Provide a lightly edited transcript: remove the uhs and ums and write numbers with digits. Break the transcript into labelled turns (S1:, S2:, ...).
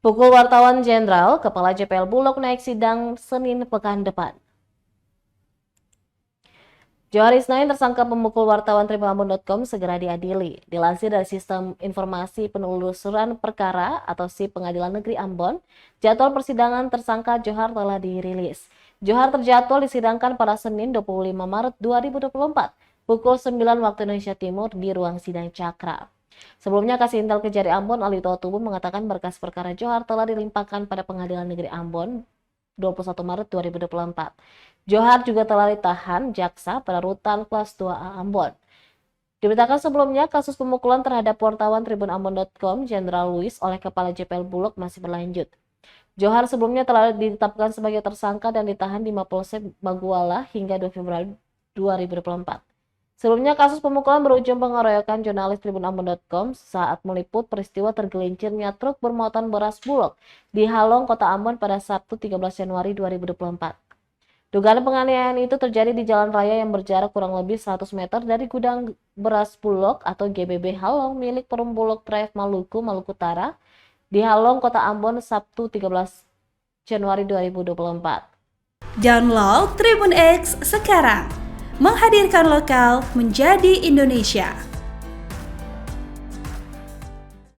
S1: Pukul wartawan Jenderal, Kepala JPL Bulog naik sidang Senin pekan depan. Johar Isnain, tersangka pemukul wartawan tribunambon.com, segera diadili. Dilansir dari Sistem Informasi Penelusuran Perkara atau SIP Pengadilan Negeri Ambon, jadwal persidangan tersangka Johar telah dirilis. Johar terjadwal disidangkan pada Senin 25 Maret 2024, pukul 9 waktu Indonesia Timur di ruang sidang Cakra. Sebelumnya, Kasih-Intel Kejari Ambon Alito Tubun mengatakan berkas perkara Johar telah dilimpahkan pada Pengadilan Negeri Ambon 21 Maret 2024. Johar juga telah ditahan jaksa pada rutan kelas 2A Ambon. Diberitakan sebelumnya, kasus pemukulan terhadap wartawan tribunambon.com Jenderal Luis oleh Kepala JPL Bulog masih berlanjut. Johar sebelumnya telah ditetapkan sebagai tersangka dan ditahan di Mapolsek Maguala hingga 2 Februari 2024. Sebelumnya, kasus pemukulan berujung pengeroyokan jurnalis tribunambon.com saat meliput peristiwa tergelincirnya truk bermuatan beras Bulog di Halong, Kota Ambon pada Sabtu 13 Januari 2024. Dugaan penganiayaan itu terjadi di jalan raya yang berjarak kurang lebih 100 meter dari gudang beras Bulog atau GBB Halong milik Perum Bulog Drive Maluku, Maluku Utara di Halong, Kota Ambon, Sabtu 13 Januari 2024.
S2: Download Tribun X sekarang, menghadirkan lokal menjadi Indonesia.